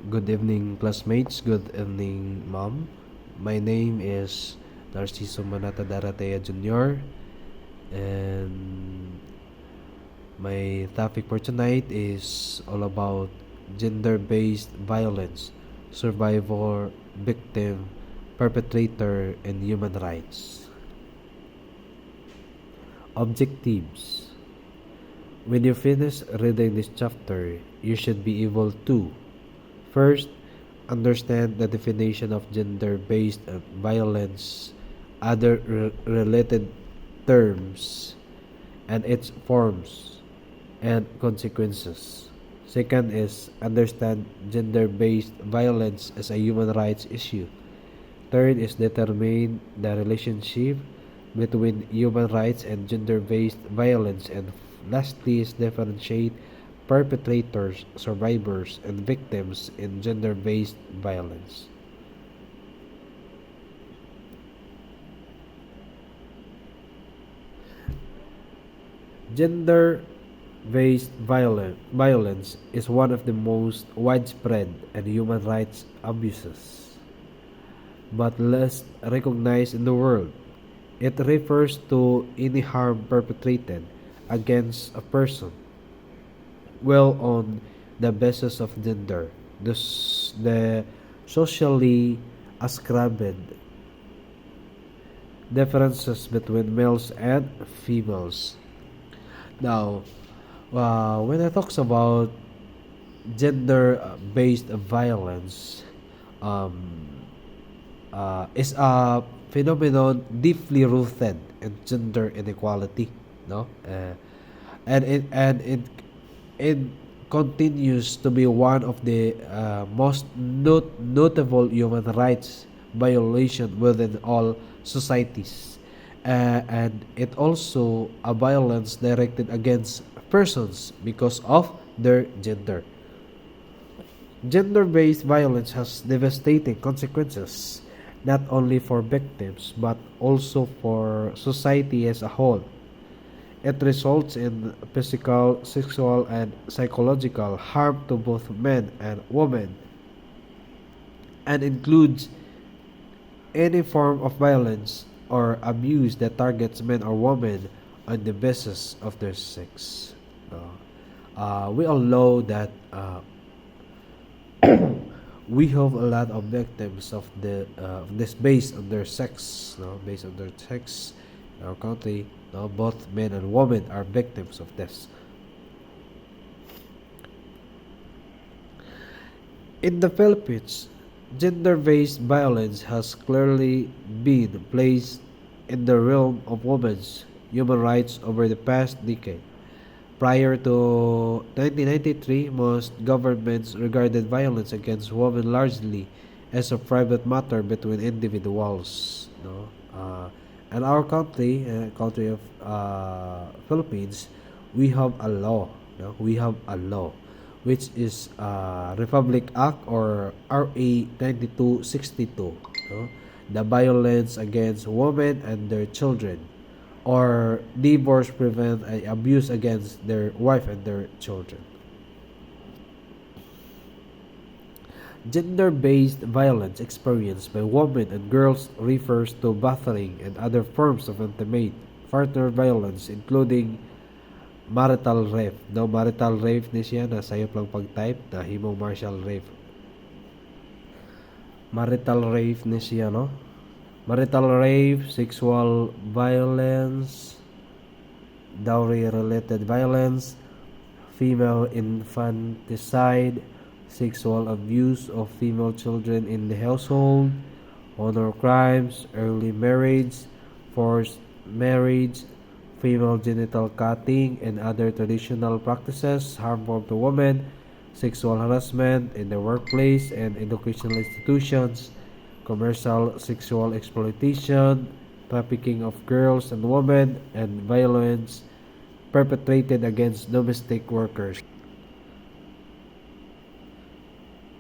Good evening, classmates. Good evening, mom. My name is Narciso Manata Daratea Jr. And my topic for tonight is all about gender-based violence, survivor, victim, perpetrator, and human rights. Objectives. When you finish reading this chapter, you should be able to first, understand the definition of gender-based violence, other related terms, and its forms and consequences. Second is understand gender-based violence as a human rights issue. Third is determine the relationship between human rights and gender-based violence. And lastly is differentiate perpetrators, survivors, and victims in gender-based violence. Gender-based violence is one of the most widespread and human rights abuses, but less recognized in the world. It refers to any harm perpetrated against a person well on the basis of gender, the socially ascribed differences between males and females. Now, when I talks about gender-based violence, um, is a phenomenon deeply rooted in gender inequality, no? And it continues to be one of the most notable human rights violation within all societies. And it also a violence directed against persons because of their gender. Gender-based violence has devastating consequences, not only for victims but also for society as a whole. It results in physical, sexual, and psychological harm to both men and women, and includes any form of violence or abuse that targets men or women on the basis of their sex. We all know that we have a lot of victims of this based on their sex, based on their sex in our country. Both men and women are victims of this. In the Philippines, gender-based violence has clearly been placed in the realm of women's human rights over the past decade. Prior to 1993, most governments regarded violence against women largely as a private matter between individuals. No? And our country, country of Philippines, we have a law. No? We have a law, which is Republic Act or RA 9262. No? The violence against women and their children, or divorce prevent abuse against their wife and their children. Gender-based violence experienced by women and girls refers to battering and other forms of intimate partner violence including marital rape. No, marital rape ni siya na sayop lang pag-type na himong martial rape. Marital rape ni siya, no? Marital rape, sexual violence, dowry-related violence, female infanticide, sexual abuse of female children in the household, honor crimes, early marriage, forced marriage, female genital cutting, and other traditional practices harmful to women, sexual harassment in the workplace and educational institutions, commercial sexual exploitation, trafficking of girls and women, and violence perpetrated against domestic workers.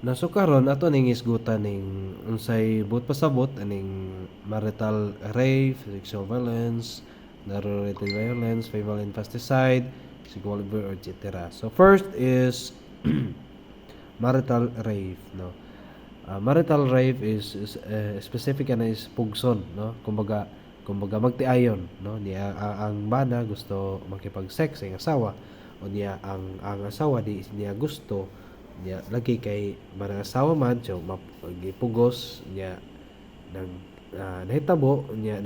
Nasukaron ato ning isgutan ning unsay but pasabot aning marital rape, sexual violence, related violence, female infanticide, sexual abuse, etc. So first is marital rape, no. Marital rape is specific na is pugson, no. Kumbaga magtiayon, no, niya ang bana gusto makipag-sex sa iyang asawa, o niya ang asawa di niya gusto niya lagi kay manang asawa man, so gipugos niya nang nahitabo niya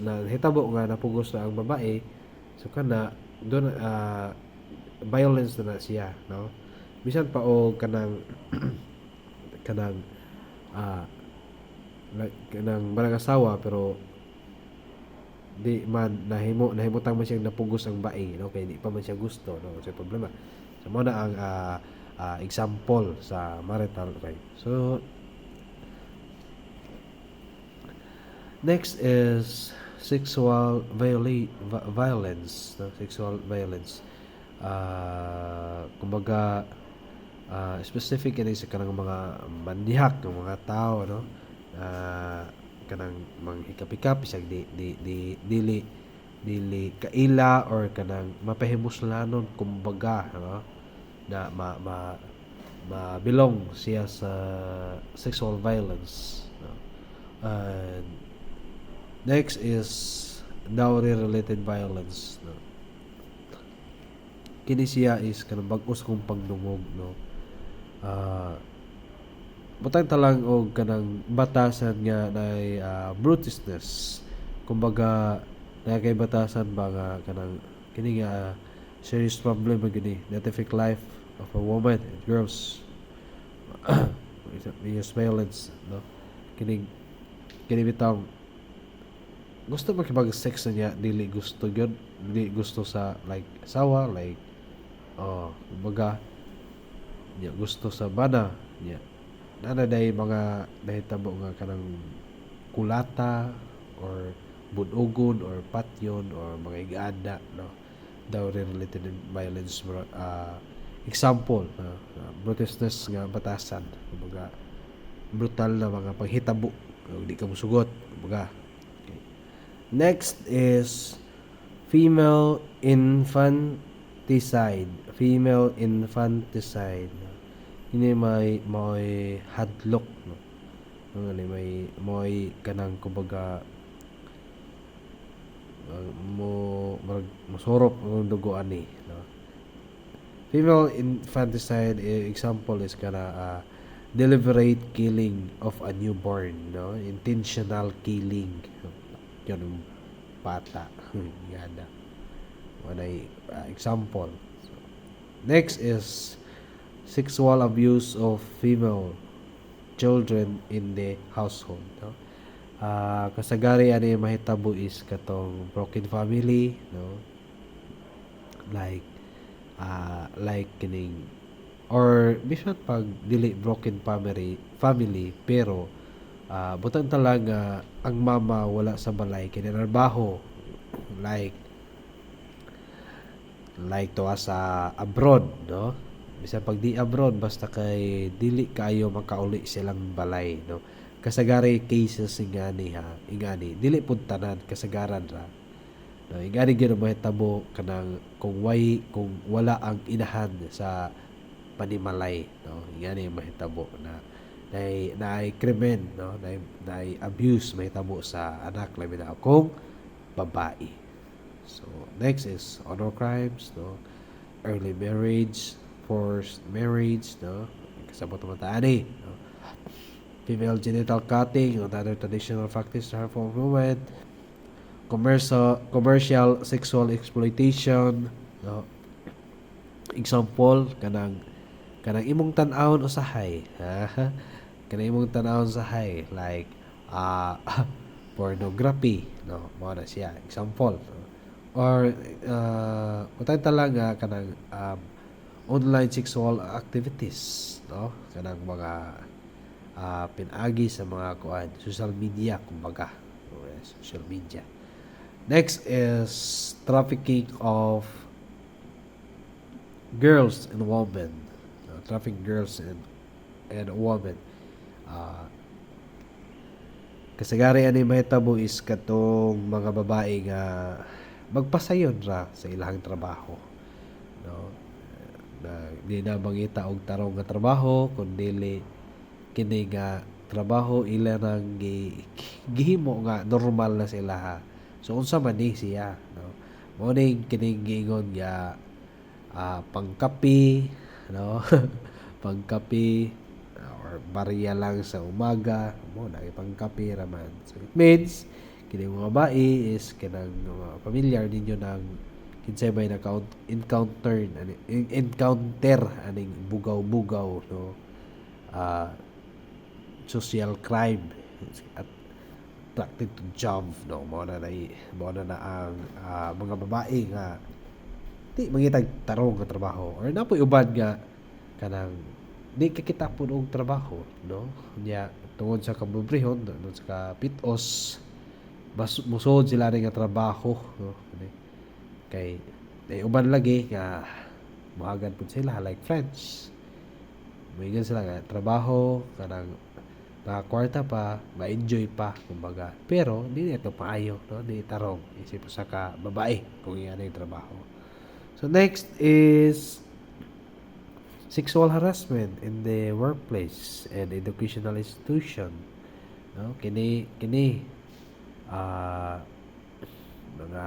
nahitabo nga napugos na ang babae, so kana doon violence na siya, no. Bisan pa og kanang ah kanang barang asawa pero di man nahimutang man siyang napugos ang bae, no, kay di pa man siya gusto, no, sa problema. So mo na ang example sa marital rape. So next is sexual violence, no? Sexual violence. Kumbaga specific ini sa kanang mga mandihak ng mga tao, no? Kanang manghikap-hikap isag dili kaila or kanang mapahimuslanon, kumbaga, no? Na mabilong siya sa sexual violence, no? And next is dowry related violence, no. Kini siya is kanang bag-os kong pagdungog, no. Butang talang og kanang batasan nga nay brutishness. Kumbaga na kay batasan ba nga kanang kini nga serious problem ba gini that affect life of a woman and girls. Is violence, no. Kini bitang gusto makipag-sex na niya, dili gusto gyud, dili gusto sa like asawa, like kumbaga niya gusto sa bana niya. Day mga nahitabo nga kanang kulata or bunugon or patyon or mga igada, no. Dowry related violence, example, brutishness nga batasan, kumbaga brutal na mga paghitabo, di ka musugot, kumbaga. Next is female infanticide. Female infanticide. Ini may hadlok, no. May kanang kumbaga masorop ang dugo ani, no. Female infanticide example is kana deliberate killing of a newborn, no. Intentional killing. Yun bata. Yada. Wanay example. So, next is sexual abuse of female children in the household, no. Kasagari ani mahitabo is katong broken family, no. Like kining or bisan pag dili broken family pero butang talaga ang mama wala sa balay kinarbaho, like to sa abroad, no. Bisan pag di abroad basta kay dili kayo makauli silang balay, no. Kasagari cases ingani dili pud tanan kasagaran ra, no. Ingani gyud mahitabo kanang kung wala ang inahan sa panimalay, no. Ingani mahitabo na krimen, no, na abuse mahitabo sa anak labi na akong babae. So next is honor crimes, no, early marriage, forced marriage, no, kasabot naman taani, no, female genital cutting, another traditional practice to harmful women, commercial sexual exploitation, no. Example kanang imong tan-awon usahay, kanang imong tan-awon usahay like pornography, no, mao na siya example, no? Or utay talaga kanang online sexual activities, no, kanang mga pinagi sa mga social media, kumbaga, social media. Next is trafficking of girls and women, trafficking girls and women. Kasagari ani mahitabo is katong mga babae nga magpasayon ra sa ilang trabaho, no. na di na mangita og tarong nga trabaho kundi kini nga trabaho ila nang gihimo nga normal na sila ha. So unsa man ni siya, no? Mao ning kining giingon nga pangkapi, no? Pangkapi or barya lang sa umaga, mo na pangkapi raman. So it means kini mga babae is kanang mga familiar ninyo ng kinsay may encounter aning bugaw-bugaw, no? Ah, social crime at attracted to job, no? Mo na ang mga babae nga di mangitag tarong nga trabaho or napoy uban nga kanang di kakita pud og trabaho, no? Nya tungod sa kabubrihon, tungod sa kapitos, musod sila rin nga trabaho, no? Kay uban lagi nga moagad pud sila like friends. Moingon sila nga trabaho kanang nakakwarta pa, ma-enjoy pa kumbaga. Pero di ito paayo, no? Di tarong isip sa ka babae kung iyan yung trabaho. So next is sexual harassment in the workplace and educational institution, no? Kini mga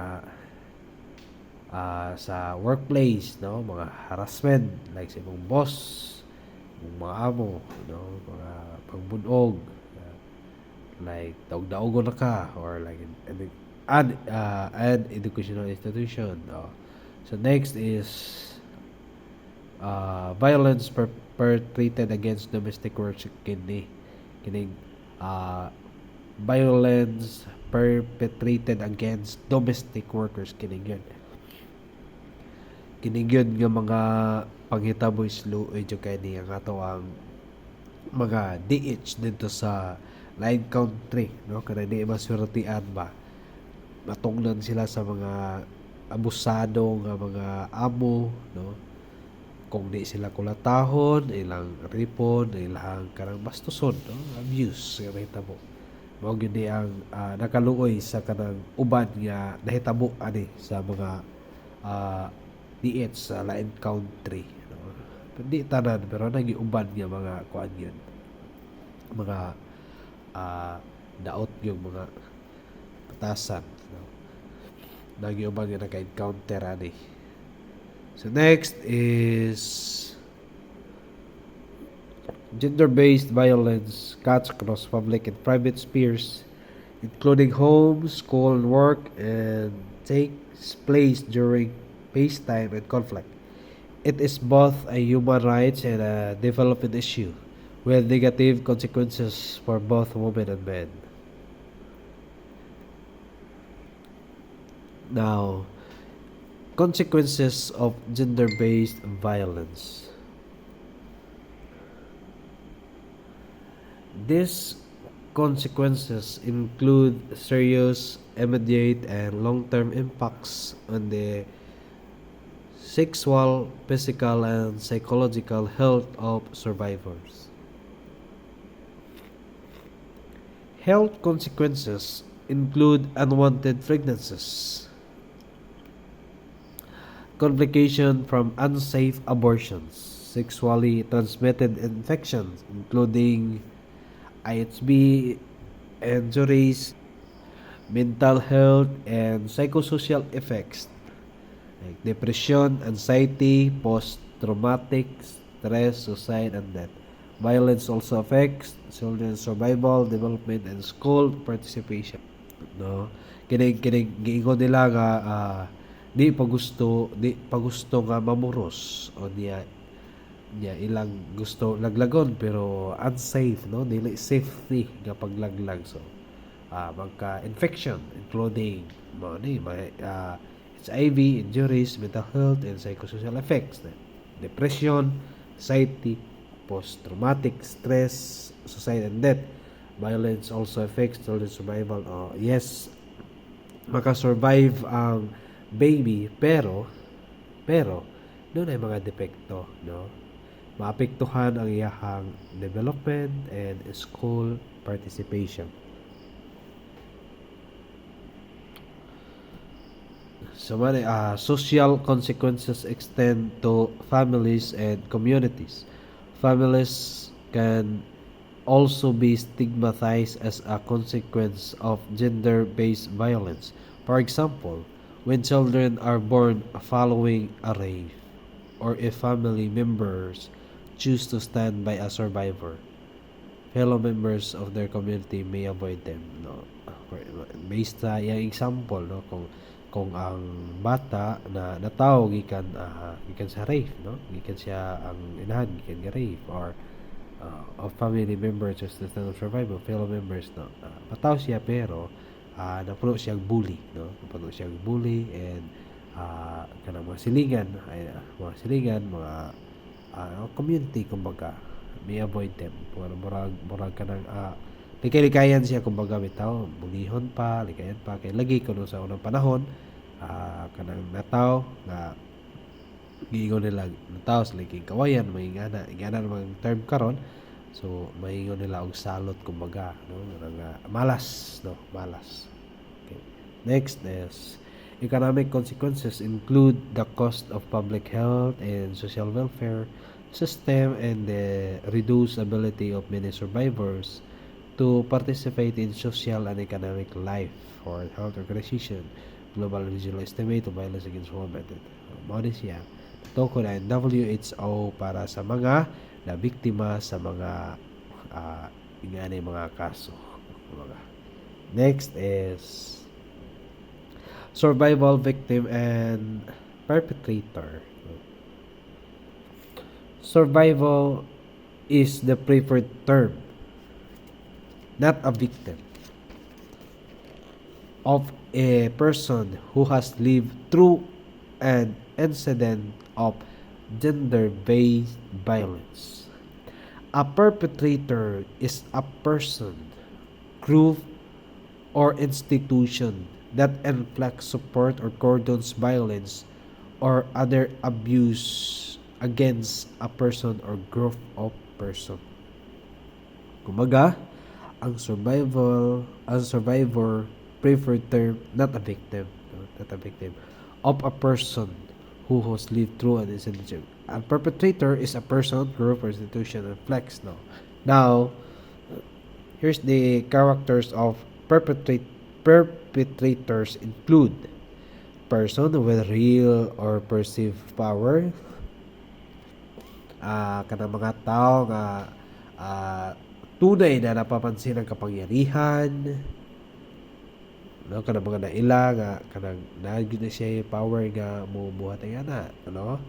sa workplace, no? Mga harassment like sa imong boss, mga amo, no? Mga pagbunog, like daog-daogon na ka or like an educational institution, no? So next is violence perpetrated against domestic workers. Kining violence perpetrated against domestic workers kining yun nga mga panghitabo slow kay ni ang ato ang mga DH dito sa line country, no? Kada di masuratian ba matungnan sila sa mga abusado nga mga amo, no? Kung di sila kulatahon, ilang ripon, ilang karang bastuson, no? Abuse nga mahitabo. Mao gyud di ang nakaluoy sa kanang uban nga nahitabo ani sa mga DH sa line country, no? Hindi tanan pero nagiuban nga mga kuan yun, mga daot yung mga patasan, no? Nagiuban nga naka-encounter ani. So next is gender-based violence cuts across public and private spheres, including home, school, and work, and takes place during peacetime and conflict. It is both a human rights and a development issue, with negative consequences for both women and men. Now, consequences of gender-based violence. These consequences include serious, immediate, and long-term impacts on the sexual, physical, and psychological health of survivors. Health consequences include unwanted pregnancies, complication from unsafe abortions, sexually transmitted infections including IHB, injuries, mental health, and psychosocial effects like depression, anxiety, post-traumatic stress, suicide, and death. Violence also affects children's survival, development, and school participation. No, kining giingon nila nga di pa gusto nga mamuros o niya ilang gusto laglagon pero unsafe, no? Dili safety nga paglaglag, so magka-infection including HIV, injuries, mental health, and psychosocial effects, depression, anxiety, post-traumatic stress, suicide, and death. Violence also affects children's survival. Yes, makasurvive ang baby pero doon ay mga depekto, no? Maapektuhan ang iyahang development and school participation. So many social consequences extend to families and communities. Families can also be stigmatized as a consequence of gender-based violence. For example, when children are born following a rape, or if family members choose to stand by a survivor, fellow members of their community may avoid them, no. Based sa iyang example, no, kung ang bata na natawo gikan sa rape, no, gikan siya ang inahan gikan nga rape, or of family members just the stand of survival, fellow members, no, mataw siya pero napuno siyang bully, no, napuno siyang bully, and kanang mga silingan, mga community, kumbaga, may avoid them. Murag ka ng likay-likayan siya, kumbaga, bitaw, bulihon pa, likayan pa, kay lagi ko sa unang panahon, kanang nataw, nga, giingon nila, nataw, sa liking kawayan, ingana namang term karon, so, maingon nila og salot, kumbaga, no, malas, no, malas. Okay. Next is, economic consequences include the cost of public health and social welfare system, and the reduced ability of many survivors to participate in social and economic life. For Health Organization, Global Regional Estimate of Violence Against Women. Mao ni siya. Toko na WHO para sa mga na biktima sa mga ingani mga kaso. Next is survival, victim, and perpetrator. Survival is the preferred term, not a victim, of a person who has lived through an incident of gender-based violence. A perpetrator is a person, group, or institution that inflicts, support, or cordons violence or other abuse against a person or group of person. Kumaga, ang survivor, preferred term, not a victim, of a person who has lived through an incident. A perpetrator is a person, group, or institution that inflicts. No. Now, here's the characters of perpetrators include person with real or perceived power, kanang mga tao nga tunay na napapansin ang kapangyarihan, no, kanang mga naila nga kanang naagid na siya power nga mubuhat ang ana, ano.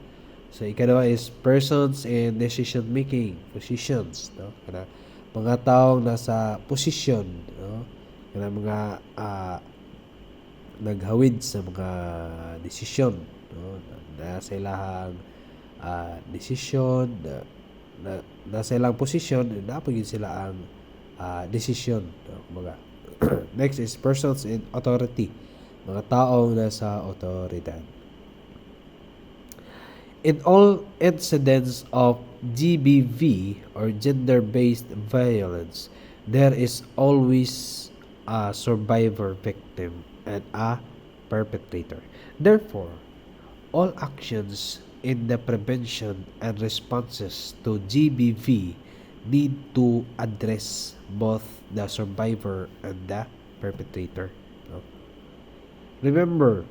So ikadua is persons in decision making positions, no, kanang mga tao nasa posisyon, no, kanang mga naghawid sa mga desisyon, no, na sa ilahang desisyon, nasa ilang posisyon, napagin sila ang desisyon, no, kumbaga. Next is persons in authority, mga taong nasa otoridad. In all incidents of GBV or gender-based violence, there is always a survivor, victim, and a perpetrator. Therefore, all actions in the prevention and responses to GBV need to address both the survivor and the perpetrator. No? Remember,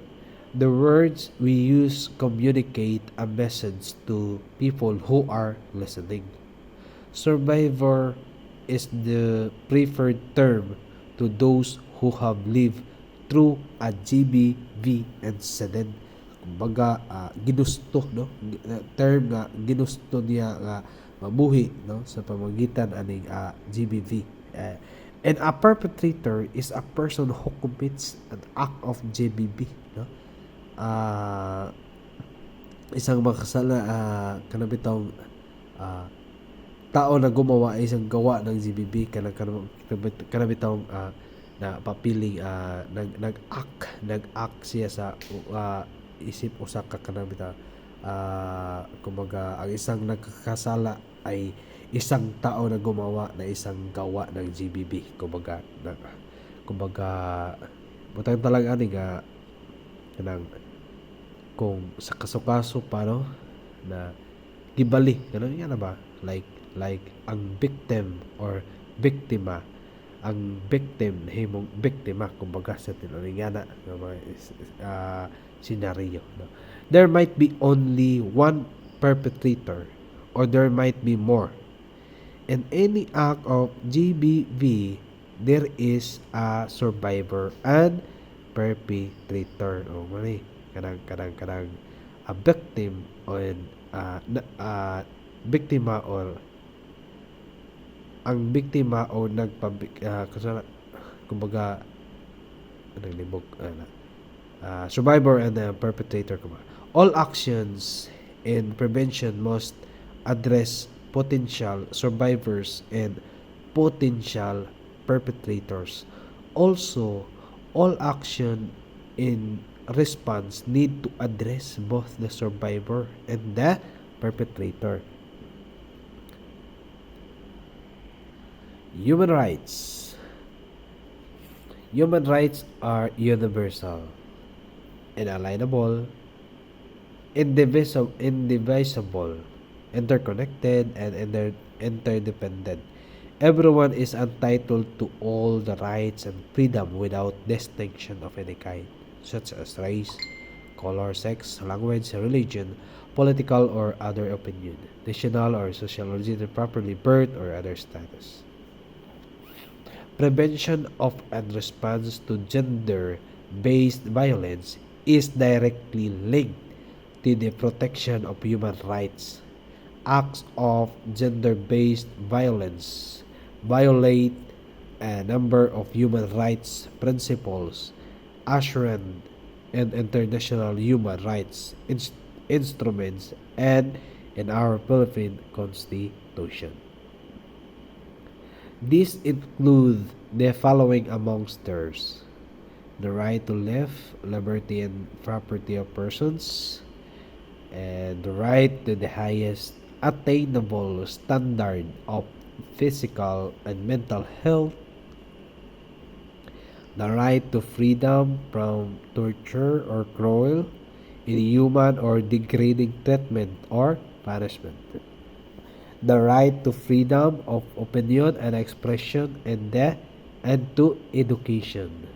the words we use communicate a message to people who are listening. Survivor is the preferred term to those who have lived through a GBV incident. Kumbaga, ginusto, no, term nga ginusto niya nga mabuhi, no, sa pamagitan aning GBV. And a perpetrator is a person who commits an act of GBV, no. Isang makasala kanabitong tao na gumawa isang gawa ng GBV, kanabitong na papiling nag-act siya sa isip usa ka kanabita, kumbaga ang isang nagkakasala ay isang tao na gumawa na isang gawa ng GBV, kumbaga butang talang ani nga kanang kung sa kaso-kaso paano na gibali ganun nga na ba, like ang victim or biktima, ang victim himong biktima kumbaga sa tinulingana ng mga scenario, no? There might be only one perpetrator or there might be more. In any act of GBV, there is a survivor and perpetrator. O mali, kanang a victim or biktima or ang biktima o kumbaga naglibog survivor and perpetrator kumbaga. All actions in prevention must address potential survivors and potential perpetrators. Also, all action in response need to address both the survivor and the perpetrator. Human rights. Human rights are universal, inalienable, indivisible, interconnected, and interdependent. Everyone is entitled to all the rights and freedom without distinction of any kind, such as race, color, sex, language, religion, political or other opinion, national or social origin, properly birth or other status. Prevention of and response to gender-based violence is directly linked to the protection of human rights. Acts of gender-based violence violate a number of human rights principles assured in international human rights instruments and in our Philippine Constitution. These include the following amongst theirs: the right to life, liberty, and property of persons, and the right to the highest attainable standard of physical and mental health, the right to freedom from torture or cruel, inhuman, or degrading treatment or punishment, the right to freedom of opinion and expression, and to education.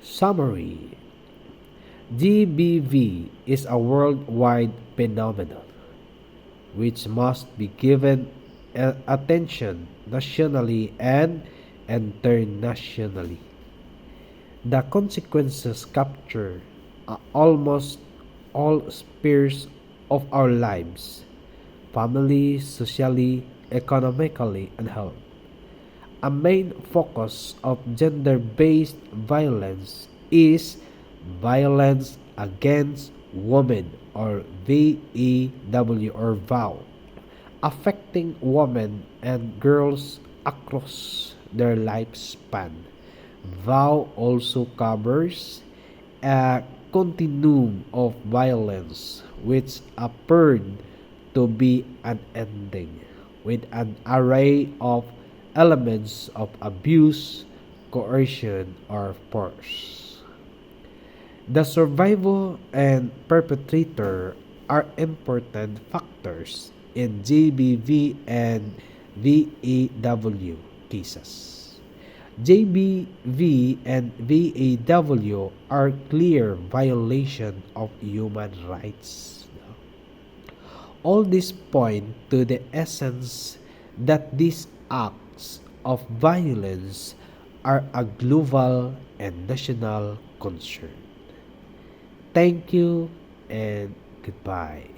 Summary: GBV is a worldwide phenomenon which must be given attention nationally and internationally. The consequences capture almost all spheres of our lives: family, socially, economically, and health. A main focus of gender-based violence is violence against women or VEW or VOW, affecting women and girls across their lifespan. VOW also covers a continuum of violence which appeared to be unending, with an array of elements of abuse, coercion, or force. The survivor and perpetrator are important factors in GBV and VAW cases. JBV and VAW are clear violation of human rights. All this point to the essence that these acts of violence are a global and national concern. Thank you and goodbye.